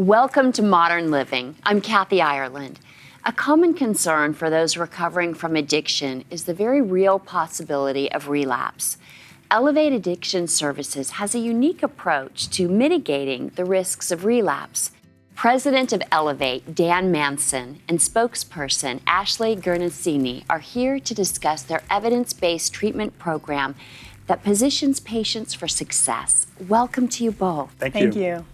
Welcome to Modern Living. I'm Kathy Ireland. A common concern for those recovering from addiction is the very real possibility of relapse. Elevate Addiction Services has a unique approach to mitigating the risks of relapse. President of Elevate, Dan Manson, and spokesperson Ashley Gurnasini are here to discuss their evidence-based treatment program that positions patients for success. Welcome to you both. Thank you.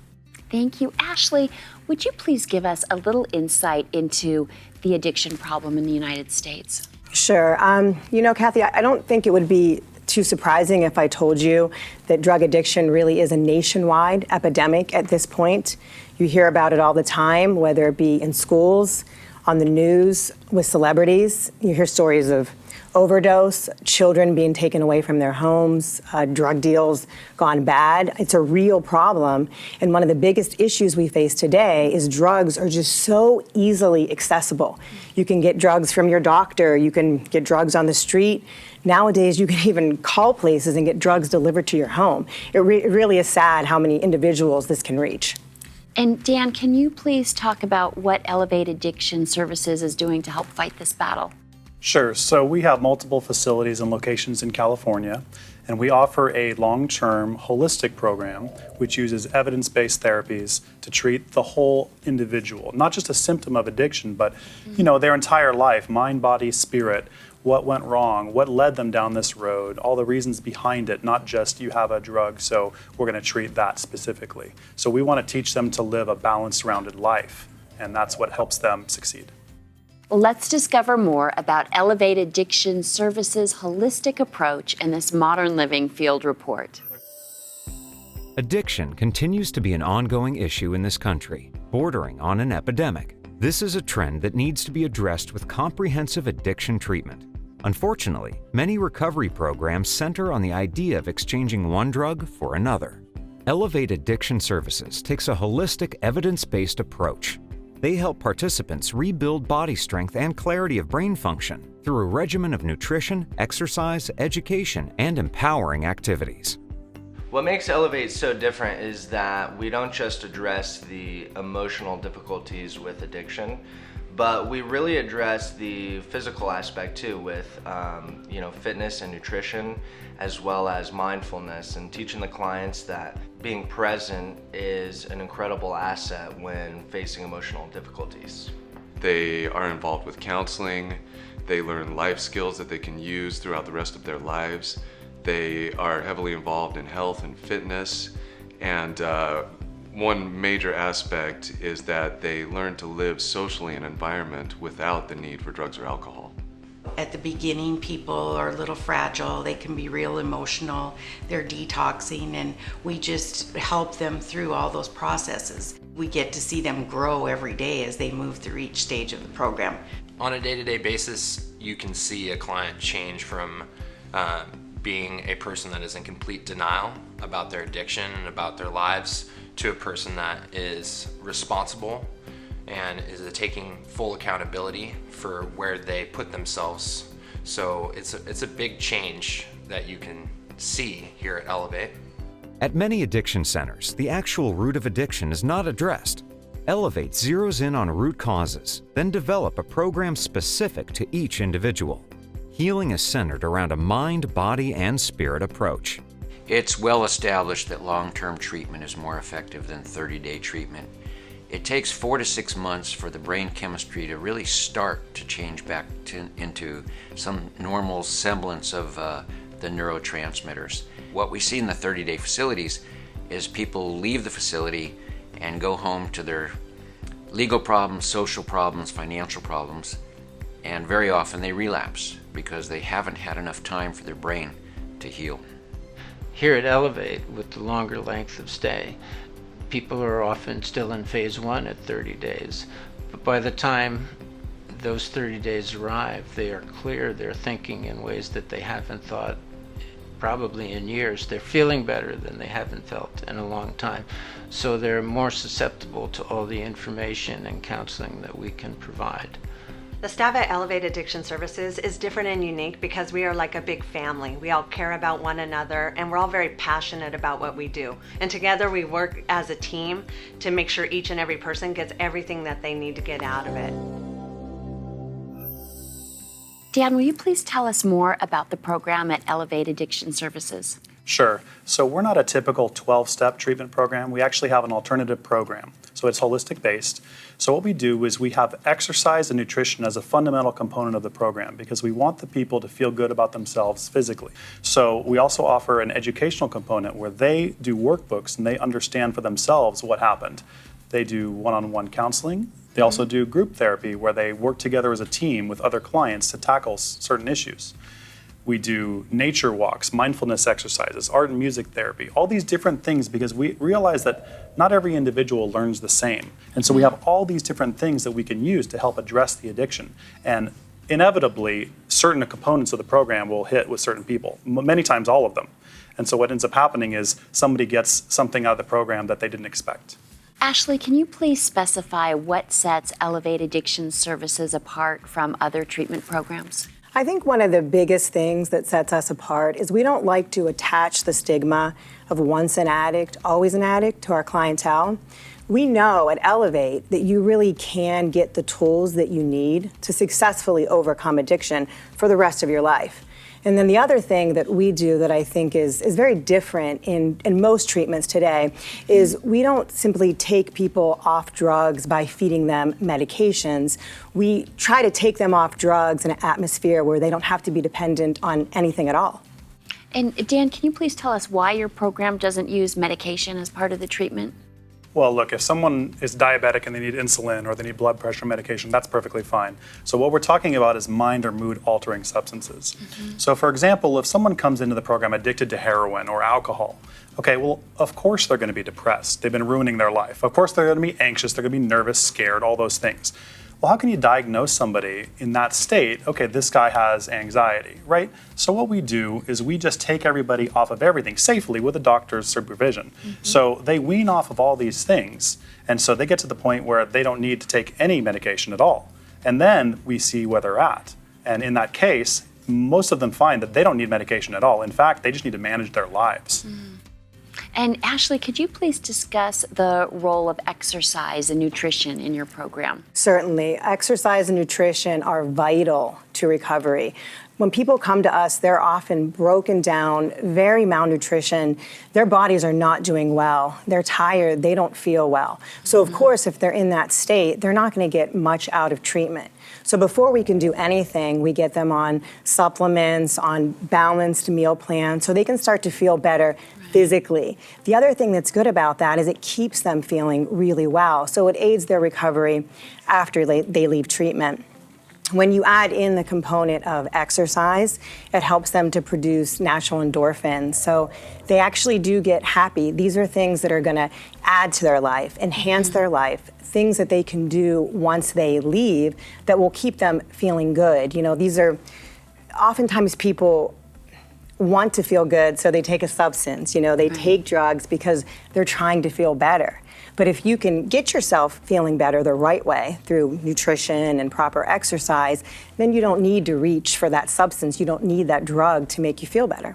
Thank you. Ashley, would you please give us a little insight into the addiction problem in the United States? Sure. Kathy, I don't think it would be too surprising if I told you that drug addiction really is a nationwide epidemic at this point. You hear about it all the time, whether it be in schools, on the news, with celebrities. You hear stories of overdose, children being taken away from their homes, drug deals gone bad. It's a real problem. And one of the biggest issues we face today is drugs are just so easily accessible. You can get drugs from your doctor, you can get drugs on the street. Nowadays, you can even call places and get drugs delivered to your home. It really is sad how many individuals this can reach. And Dan, can you please talk about what Elevate Addiction Services is doing to help fight this battle? Sure. So we have multiple facilities and locations in California, and we offer a long-term holistic program which uses evidence-based therapies to treat the whole individual, not just a symptom of addiction, but their entire life, mind, body, spirit, what went wrong, what led them down this road, all the reasons behind it, not just you have a drug, so we're going to treat that specifically. So we want to teach them to live a balanced, rounded life, and that's what helps them succeed. Let's discover more about Elevate Addiction Services' holistic approach in this Modern Living Field Report. Addiction continues to be an ongoing issue in this country, bordering on an epidemic. This is a trend that needs to be addressed with comprehensive addiction treatment. Unfortunately, many recovery programs center on the idea of exchanging one drug for another. Elevate Addiction Services takes a holistic, evidence-based approach. They help participants rebuild body strength and clarity of brain function through a regimen of nutrition, exercise, education, and empowering activities. What makes Elevate so different is that we don't just address the emotional difficulties with addiction, but we really address the physical aspect too with fitness and nutrition, as well as mindfulness, and teaching the clients that being present is an incredible asset when facing emotional difficulties. They are involved with counseling. They learn life skills that they can use throughout the rest of their lives. They are heavily involved in health and fitness, and one major aspect is that they learn to live socially in an environment without the need for drugs or alcohol. At the beginning, people are a little fragile, they can be real emotional, they're detoxing, and we just help them through all those processes. We get to see them grow every day as they move through each stage of the program. On a day-to-day basis, you can see a client change from being a person that is in complete denial about their addiction and about their lives to a person that is responsible and is taking full accountability for where they put themselves. So it's a big change that you can see here at Elevate. At many addiction centers, the actual root of addiction is not addressed. Elevate zeroes in on root causes, then develop a program specific to each individual. Healing is centered around a mind, body, and spirit approach. It's well established that long-term treatment is more effective than 30-day treatment. It takes 4 to 6 months for the brain chemistry to really start to change back into some normal semblance of the neurotransmitters. What we see in the 30-day facilities is people leave the facility and go home to their legal problems, social problems, financial problems, and very often they relapse because they haven't had enough time for their brain to heal. Here at Elevate, with the longer length of stay, people are often still in phase 1 at 30 days. But by the time those 30 days arrive, they are clear, they're thinking in ways that they haven't thought probably in years. They're feeling better than they haven't felt in a long time. So they're more susceptible to all the information and counseling that we can provide. The staff at Elevate Addiction Services is different and unique because we are like a big family. We all care about one another and we're all very passionate about what we do. And together we work as a team to make sure each and every person gets everything that they need to get out of it. Dan, will you please tell us more about the program at Elevate Addiction Services? Sure. So we're not a typical 12-step treatment program. We actually have an alternative program. So it's holistic based. So what we do is we have exercise and nutrition as a fundamental component of the program because we want the people to feel good about themselves physically. So we also offer an educational component where they do workbooks and they understand for themselves what happened. They do one-on-one counseling. They also do group therapy where they work together as a team with other clients to tackle certain issues. We do nature walks, mindfulness exercises, art and music therapy, all these different things because we realize that not every individual learns the same. And so we have all these different things that we can use to help address the addiction. And inevitably, certain components of the program will hit with certain people, many times all of them. And so what ends up happening is somebody gets something out of the program that they didn't expect. Ashley, can you please specify what sets Elevate Addiction Services apart from other treatment programs? I think one of the biggest things that sets us apart is we don't like to attach the stigma of once an addict, always an addict to our clientele. We know at Elevate that you really can get the tools that you need to successfully overcome addiction for the rest of your life. And then the other thing that we do that I think is very different in most treatments today is we don't simply take people off drugs by feeding them medications. We try to take them off drugs in an atmosphere where they don't have to be dependent on anything at all. And Dan, can you please tell us why your program doesn't use medication as part of the treatment? Well, look, if someone is diabetic and they need insulin or they need blood pressure medication, that's perfectly fine. So what we're talking about is mind or mood altering substances. So for example, if someone comes into the program addicted to heroin or alcohol, okay, well, of course they're going to be depressed. They've been ruining their life. Of course they're going to be anxious, they're going to be nervous, scared, all those things. Well, how can you diagnose somebody in that state? Okay, this guy has anxiety, right? So what we do is we just take everybody off of everything safely with a doctor's supervision. So they wean off of all these things, and so they get to the point where they don't need to take any medication at all. And then we see where they're at. And in that case, most of them find that they don't need medication at all. In fact, they just need to manage their lives. And Ashley, could you please discuss the role of exercise and nutrition in your program? Certainly. Exercise and nutrition are vital to recovery. When people come to us, they're often broken down, very malnutrition. Their bodies are not doing well. They're tired. They don't feel well. So, of course, if they're in that state, they're not going to get much out of treatment. So before we can do anything, we get them on supplements, on balanced meal plans, so they can start to feel better physically. The other thing that's good about that is it keeps them feeling really well. So it aids their recovery after they leave treatment. When you add in the component of exercise, it helps them to produce natural endorphins. So they actually do get happy. These are things that are going to add to their life, enhance their life, things that they can do once they leave that will keep them feeling good. You know, these are oftentimes people want to feel good, so they take a substance. You know, they take drugs because they're trying to feel better. But if you can get yourself feeling better the right way through nutrition and proper exercise, then you don't need to reach for that substance. You don't need that drug to make you feel better.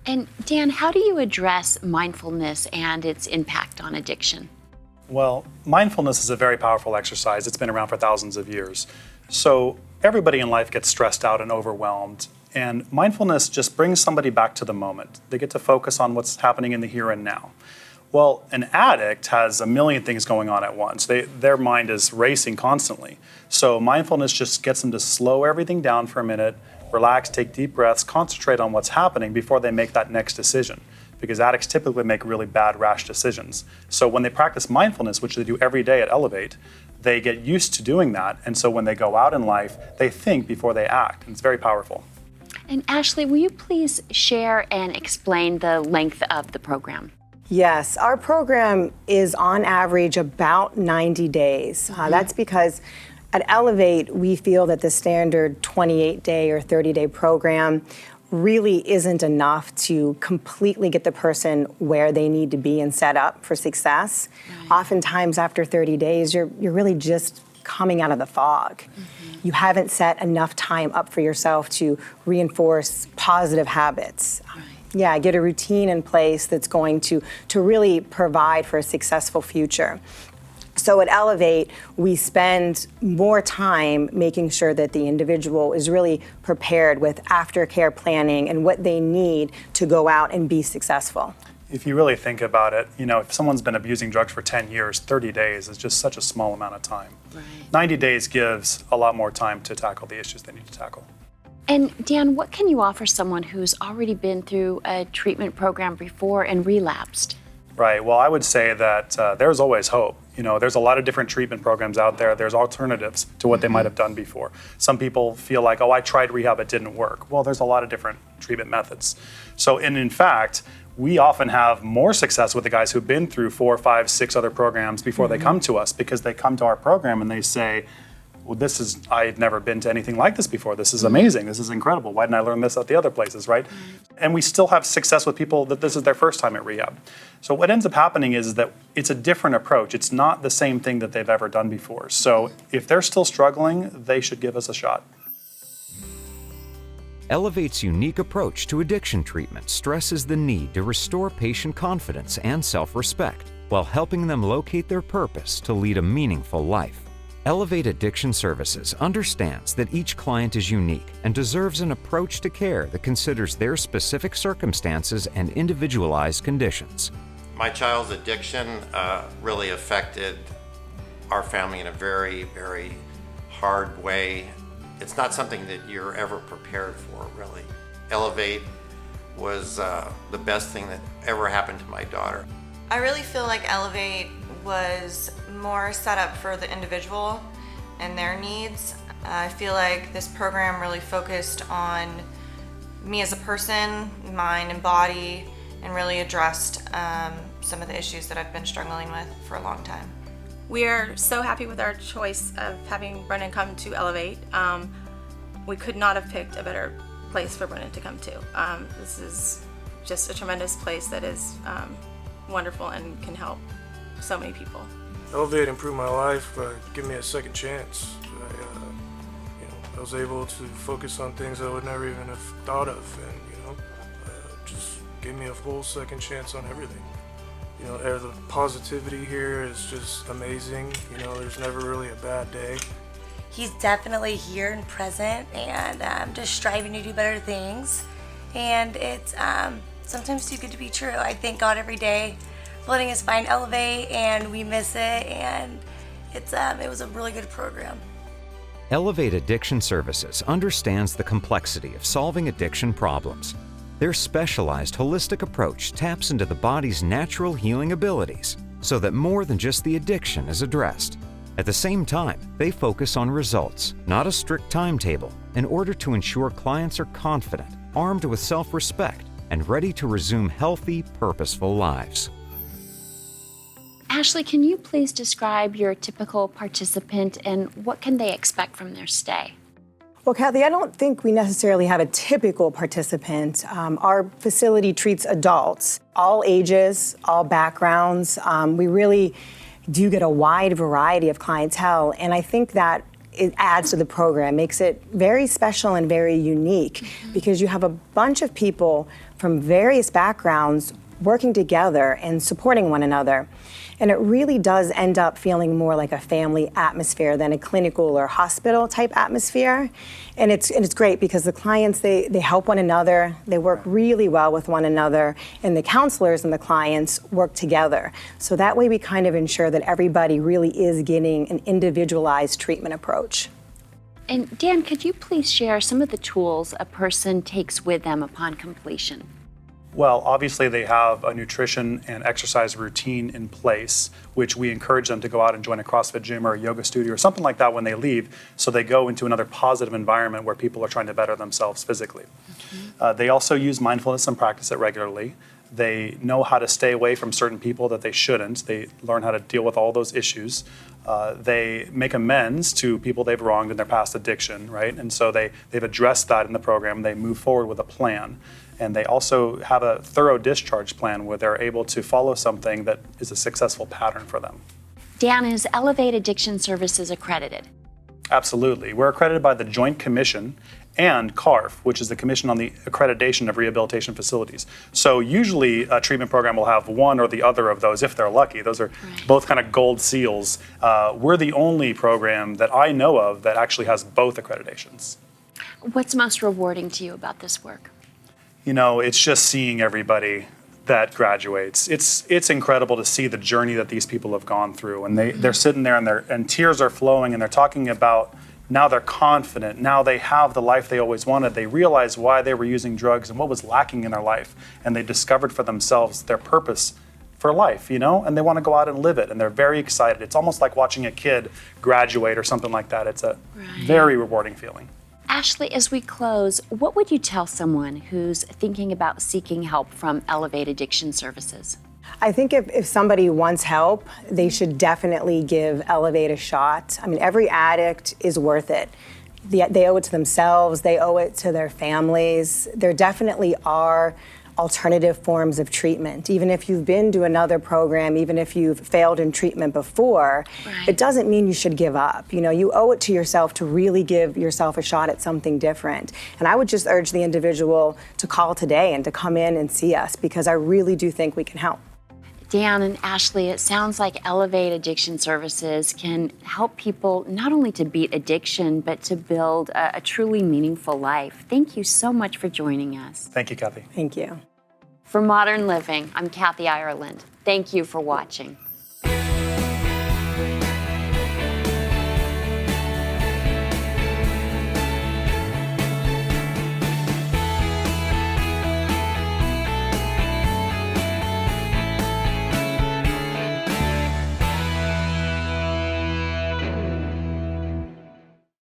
And Dan, how do you address mindfulness and its impact on addiction? Well, mindfulness is a very powerful exercise. It's been around for thousands of years. So everybody in life gets stressed out and overwhelmed. And mindfulness just brings somebody back to the moment. They get to focus on what's happening in the here and now. Well, an addict has a million things going on at once. Their mind is racing constantly. So mindfulness just gets them to slow everything down for a minute, relax, take deep breaths, concentrate on what's happening before they make that next decision. Because addicts typically make really bad, rash decisions. So when they practice mindfulness, which they do every day at Elevate, they get used to doing that. And so when they go out in life, they think before they act. And it's very powerful. And Ashley, will you please share and explain the length of the program? Yes, our program is on average about 90 days. That's because at Elevate, we feel that the standard 28-day or 30-day program really isn't enough to completely get the person where they need to be and set up for success. Oftentimes after 30 days, you're really just coming out of the fog. You haven't set enough time up for yourself to reinforce positive habits. Yeah, get a routine in place that's going to really provide for a successful future. So at Elevate, we spend more time making sure that the individual is really prepared with aftercare planning and what they need to go out and be successful. If you really think about it, if someone's been abusing drugs for 10 years, 30 days is just such a small amount of time. Right. 90 days gives a lot more time to tackle the issues they need to tackle. And Dan, what can you offer someone who's already been through a treatment program before and relapsed? Right. Well, I would say that there's always hope. There's a lot of different treatment programs out there. There's alternatives to what they might have done before. Some people feel like, I tried rehab, it didn't work. Well, there's a lot of different treatment methods. So, and in fact, we often have more success with the guys who've been through 4, 5, 6 other programs before they come to us, because they come to our program and they say, well, I've never been to anything like this before. This is amazing. This is incredible. Why didn't I learn this at the other places, right? And we still have success with people that this is their first time at rehab. So what ends up happening is that it's a different approach. It's not the same thing that they've ever done before. So if they're still struggling, they should give us a shot. Elevate's unique approach to addiction treatment stresses the need to restore patient confidence and self-respect while helping them locate their purpose to lead a meaningful life. Elevate Addiction Services understands that each client is unique and deserves an approach to care that considers their specific circumstances and individualized conditions. My child's addiction really affected our family in a very, very hard way. It's not something that you're ever prepared for, really. Elevate was the best thing that ever happened to my daughter. I really feel like Elevate was more set up for the individual and their needs. I feel like this program really focused on me as a person, mind and body, and really addressed some of the issues that I've been struggling with for a long time. We are so happy with our choice of having Brennan come to Elevate. We could not have picked a better place for Brennan to come to. This is just a tremendous place that is wonderful and can help so many people. Elevate improved my life by giving me a second chance. I was able to focus on things I would never even have thought of, and just gave me a full second chance on everything. The positivity here is just amazing. There's never really a bad day. He's definitely here and present, and just striving to do better things. And it's sometimes too good to be true. I thank God every day for letting us find Elevate, and we miss it, and it was a really good program. Elevate Addiction Services understands the complexity of solving addiction problems. Their specialized holistic approach taps into the body's natural healing abilities so that more than just the addiction is addressed. At the same time, they focus on results, not a strict timetable, in order to ensure clients are confident, armed with self-respect, and ready to resume healthy, purposeful lives. Ashley, can you please describe your typical participant and what can they expect from their stay? Well, Kathy, I don't think we necessarily have a typical participant. Our facility treats adults, all ages, all backgrounds. We really do get a wide variety of clientele, and I think that it adds to the program, makes it very special and very unique, because you have a bunch of people from various backgrounds working together and supporting one another. And it really does end up feeling more like a family atmosphere than a clinical or hospital type atmosphere. And it's great because the clients, they help one another, they work really well with one another, and the counselors and the clients work together. So that way we kind of ensure that everybody really is getting an individualized treatment approach. And Dan, could you please share some of the tools a person takes with them upon completion? Well, obviously they have a nutrition and exercise routine in place, which we encourage them to go out and join a CrossFit gym or a yoga studio or something like that when they leave, so they go into another positive environment where people are trying to better themselves physically. They also use mindfulness and practice it regularly. They know how to stay away from certain people that they shouldn't. They learn how to deal with all those issues. They make amends to people they've wronged in their past addiction, right? And so they've addressed that in the program. They move forward with a plan. And they also have a thorough discharge plan where they're able to follow something that is a successful pattern for them. Dan, is Elevate Addiction Services accredited? Absolutely. We're accredited by the Joint Commission and CARF, which is the Commission on the Accreditation of Rehabilitation Facilities. So usually a treatment program will have one or the other of those if they're lucky. Those are both kind of gold seals. We're the only program that I know of that actually has both accreditations. What's most rewarding to you about this work? You know, it's just seeing everybody that graduates. It's incredible to see the journey that these people have gone through, and they're sitting there and tears are flowing, and they're talking about now they're confident, now they have the life they always wanted. They realize why they were using drugs and what was lacking in their life, and they discovered for themselves their purpose for life, you know, and they want to go out and live it, and they're very excited. It's almost like watching a kid graduate or something like that. It's a very rewarding feeling. Ashley, as we close, what would you tell someone who's thinking about seeking help from Elevate Addiction Services? I think if somebody wants help, they should definitely give Elevate a shot. I mean, every addict is worth it. They owe it to themselves, they owe it to their families. There definitely are alternative forms of treatment. Even if you've been to another program, even if you've failed in treatment before, it doesn't mean you should give up. You know, you owe it to yourself to really give yourself a shot at something different. And I would just urge the individual to call today and to come in and see us, because I really do think we can help. Dan and Ashley, it sounds like Elevate Addiction Services can help people not only to beat addiction, but to build a truly meaningful life. Thank you so much for joining us. Thank you, Kathy. Thank you. For Modern Living, I'm Kathy Ireland. Thank you for watching.